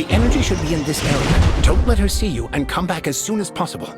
The energy should be in this area. Don't let her see you, and come back as soon as possible.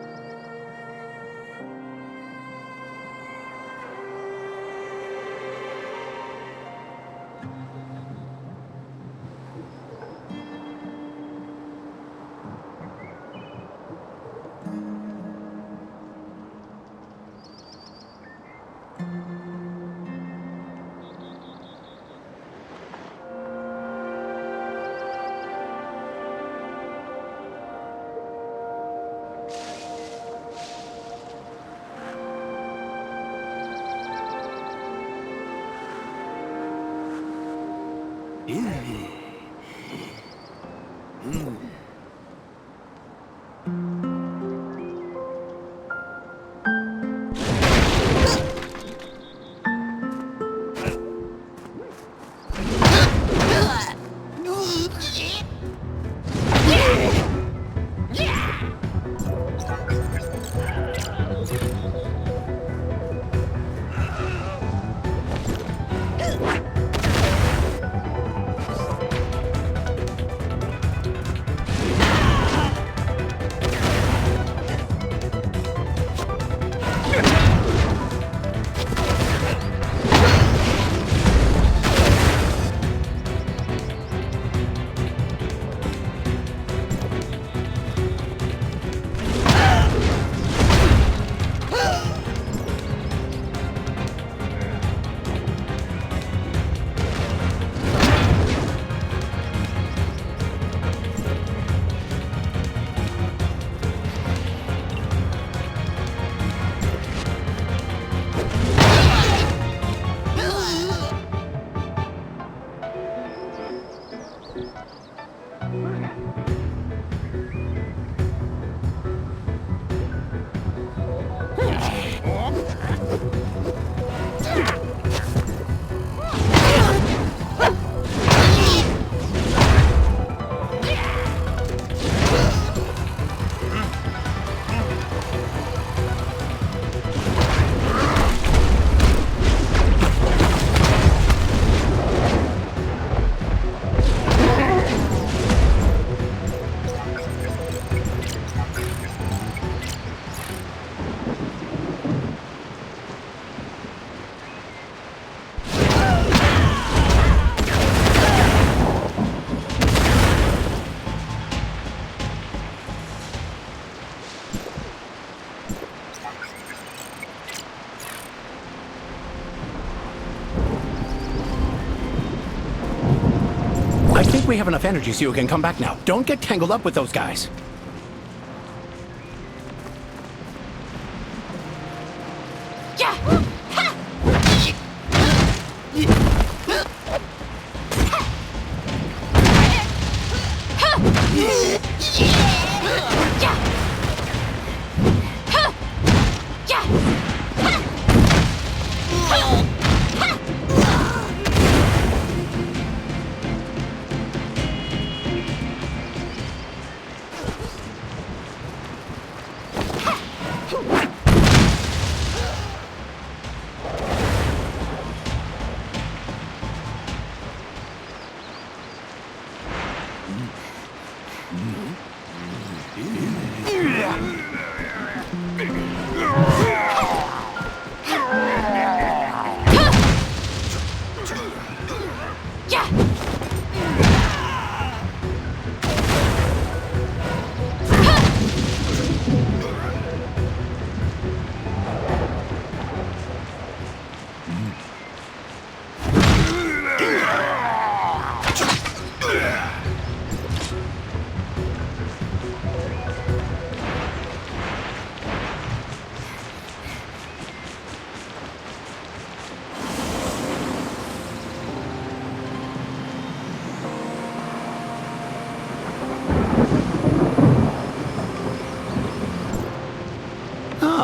I think we have enough energy so you can come back now. Don't get tangled up with those guys.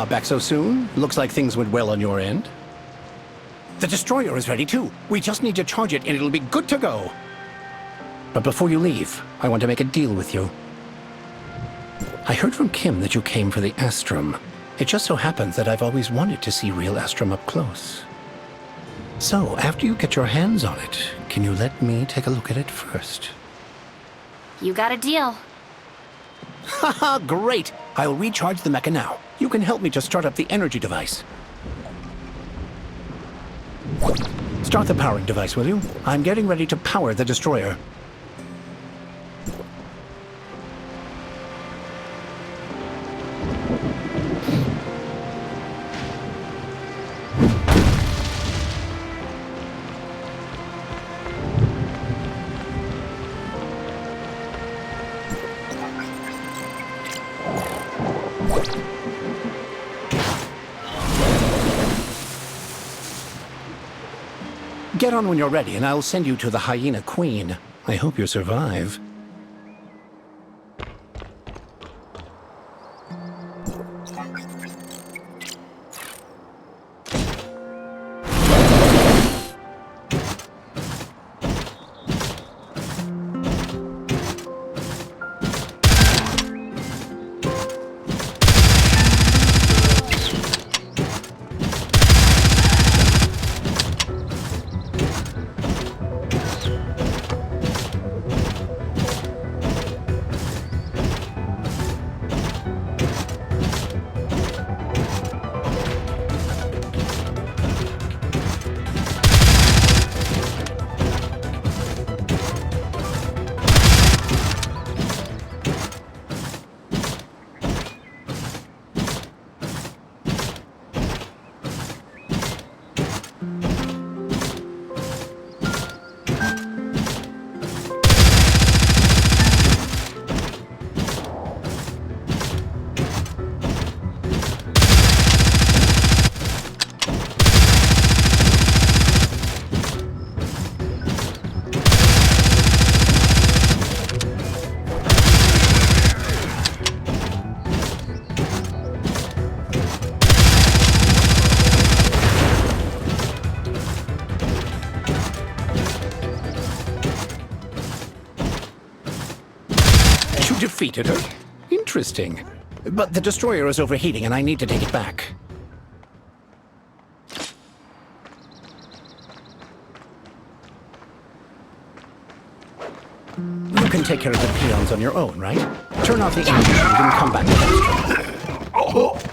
Back so soon? Looks like things went well on your end. The destroyer is ready too. We just need to charge it and it'll be good to go. But before you leave, I want to make a deal with you. I heard from Kim that you came for the ASTRUM. It just so happens that I've always wanted to see real ASTRUM up close. So, after you get your hands on it, can you let me take a look at it first? You got a deal. Haha, great! I'll recharge the mecha now. You can help me to start up the energy device. Start the powering device, will you? I'm getting ready to power the destroyer. Get on when you're ready, and I'll send you to the Hyena Queen. I hope you survive. Defeated her? Interesting. But the destroyer is overheating and I need to take it back. You can take care of the peons on your own, right? Turn off the engine and then come back with ASTRUM.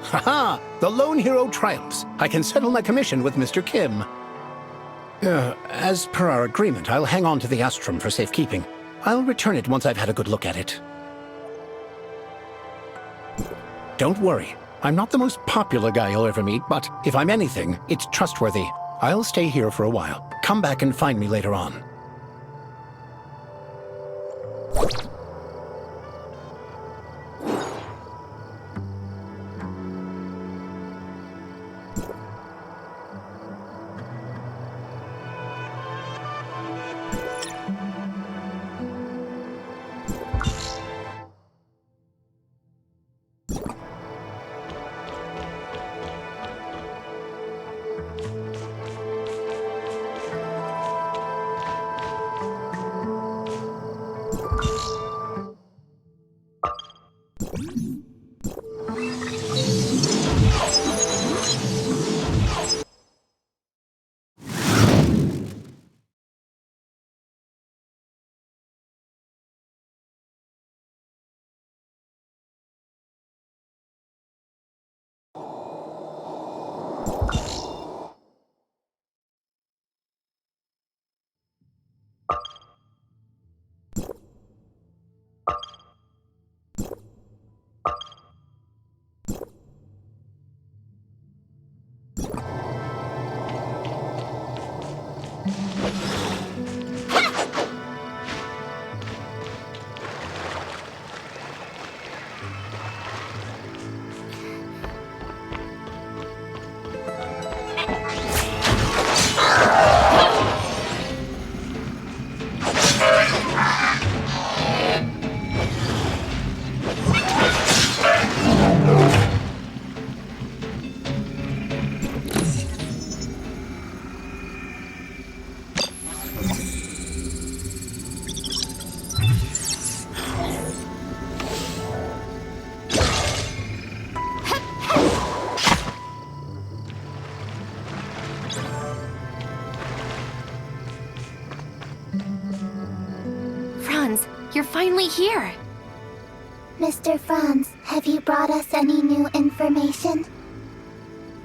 Haha! The lone hero triumphs. I can settle my commission with Mr. Kim. As per our agreement, I'll hang on to the ASTRUM for safekeeping. I'll return it once I've had a good look at it. Don't worry. I'm not the most popular guy you'll ever meet, but if I'm anything, it's trustworthy. I'll stay here for a while. Come back and find me later on. You're finally here! Mr. Franz, have you brought us any new information?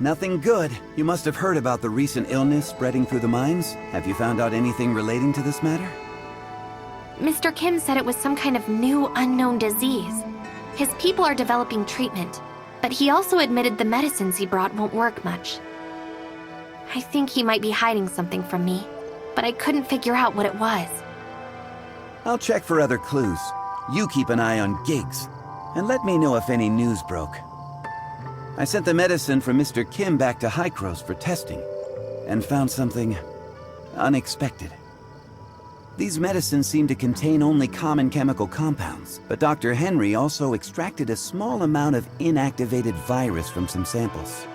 Nothing good. You must have heard about the recent illness spreading through the mines. Have you found out anything relating to this matter? Mr. Kim said it was some kind of new unknown disease. His people are developing treatment, but he also admitted the medicines he brought won't work much. I think he might be hiding something from me, but I couldn't figure out what it was. I'll check for other clues. You keep an eye on Giggs, and let me know if any news broke. I sent the medicine from Mr. Kim back to Hykros for testing, and found something unexpected. These medicines seem to contain only common chemical compounds, but Dr. Henry also extracted a small amount of inactivated virus from some samples.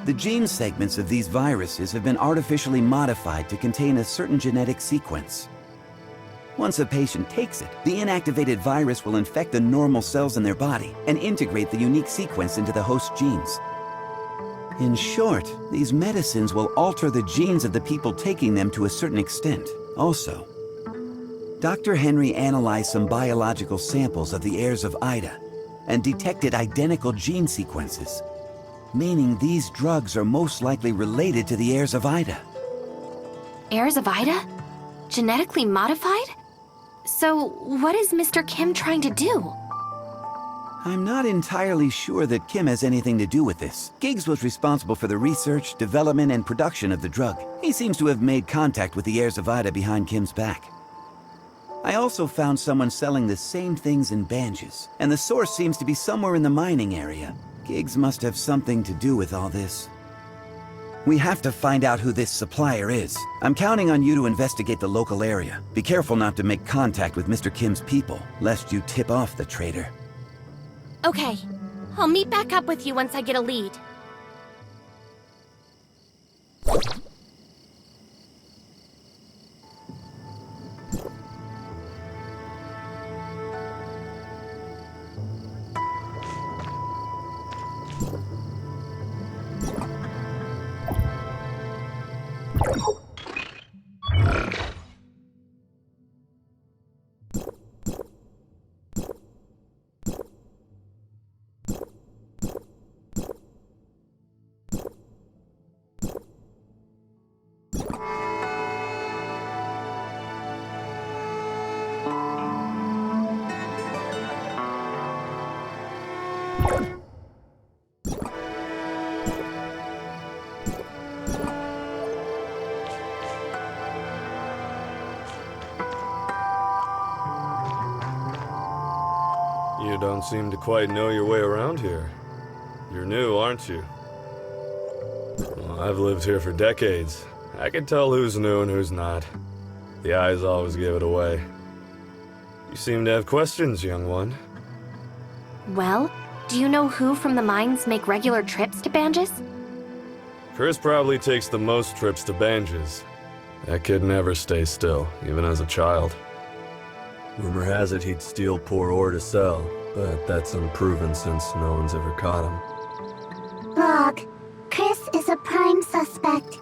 The gene segments of these viruses have been artificially modified to contain a certain genetic sequence. Once a patient takes it, the inactivated virus will infect the normal cells in their body and integrate the unique sequence into the host genes. In short, these medicines will alter the genes of the people taking them to a certain extent. Also, Dr. Henry analyzed some biological samples of the heirs of Ida and detected identical gene sequences, meaning these drugs are most likely related to the heirs of Ida. Heirs of Ida? Genetically modified? So, what is Mr. Kim trying to do? I'm not entirely sure that Kim has anything to do with this. Giggs was responsible for the research, development, and production of the drug. He seems to have made contact with the heirs of Ida behind Kim's back. I also found someone selling the same things in Banges, and the source seems to be somewhere in the mining area. Giggs must have something to do with all this. We have to find out who this supplier is. I'm counting on you to investigate the local area. Be careful not to make contact with Mr. Kim's people, lest you tip off the traitor. Okay. I'll meet back up with you once I get a lead. You don't seem to quite know your way around here. You're new, aren't you? Well, I've lived here for decades. I can tell who's new and who's not. The eyes always give it away. You seem to have questions, young one. Well, do you know who from the mines make regular trips to Banges? Chris probably takes the most trips to Banges. That kid never stays still, even as a child. Rumor has it he'd steal poor ore to sell, but that's unproven since no one's ever caught him. Log. Chris is a prime suspect.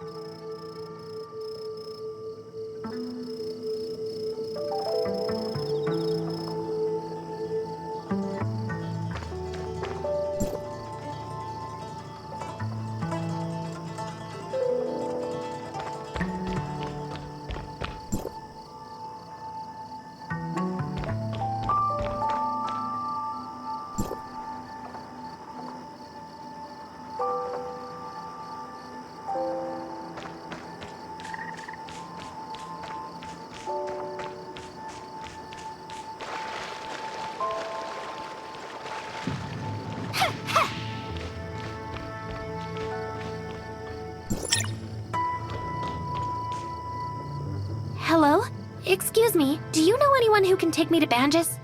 Hello? Excuse me, do you know anyone who can take me to Banges?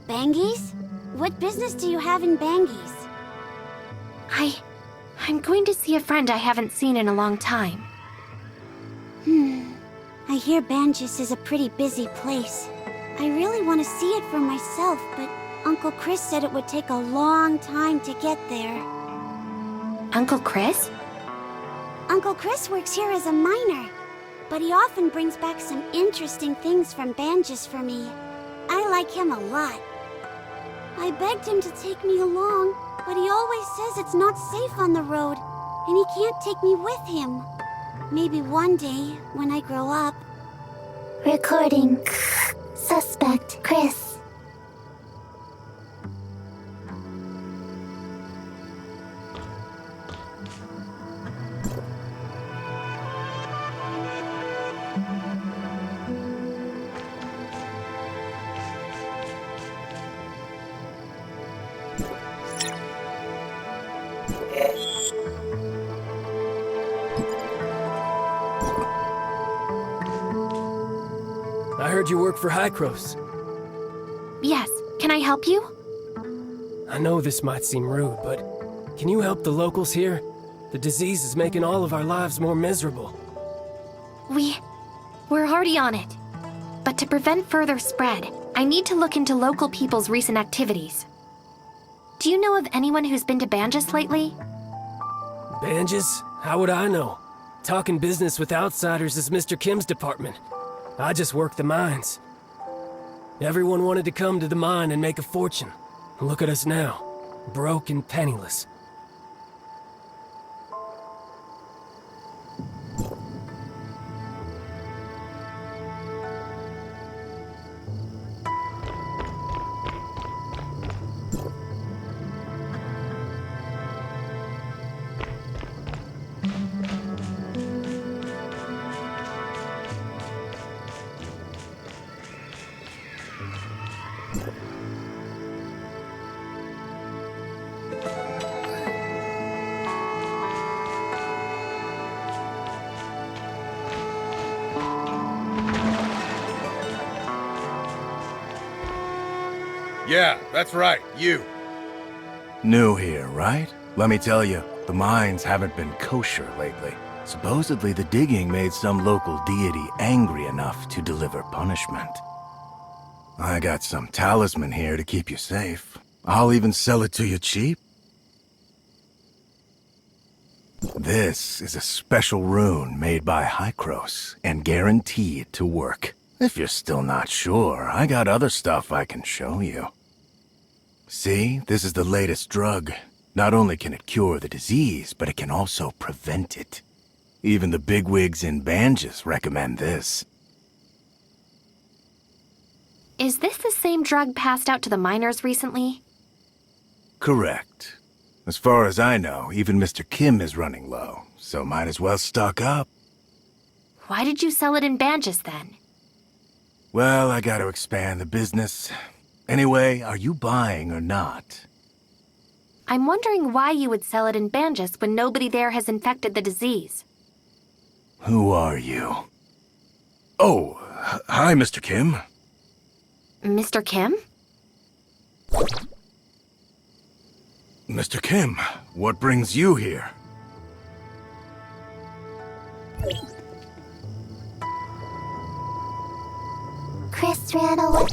Banges? What business do you have in Banges? I'm going to see a friend I haven't seen in a long time. I hear Banges is a pretty busy place. I really want to see it for myself, but Uncle Chris said it would take a long time to get there. Uncle Chris? Uncle Chris works here as a miner, but he often brings back some interesting things from Banges for me. I like him a lot. I begged him to take me along, but he always says it's not safe on the road, and he can't take me with him. Maybe one day, when I grow up. Recording. Suspect Chris. I heard you work for Hycros. Yes, can I help you? I know this might seem rude, but can you help the locals here? The disease is making all of our lives more miserable. We're already on it. But to prevent further spread, I need to look into local people's recent activities. Do you know of anyone who's been to Banges lately? Banges? How would I know? Talking business with outsiders is Mr. Kim's department. I just work the mines. Everyone wanted to come to the mine and make a fortune. Look at us now, broke and penniless. Yeah, that's right, you. New here, right? Let me tell you, the mines haven't been kosher lately. Supposedly the digging made some local deity angry enough to deliver punishment. I got some talisman here to keep you safe. I'll even sell it to you cheap. This is a special rune made by Hycros and guaranteed to work. If you're still not sure, I got other stuff I can show you. See, this is the latest drug. Not only can it cure the disease, but it can also prevent it. Even the bigwigs in Banges recommend this. Is this the same drug passed out to the miners recently? Correct. As far as I know, even Mr. Kim is running low, so might as well stock up. Why did you sell it in Banges then? Well, I gotta expand the business. Anyway, are you buying or not? I'm wondering why you would sell it in Banges when nobody there has infected the disease. Who are you? Oh, hi, Mr. Kim. Mr. Kim? Mr. Kim, what brings you here? Chris ran away.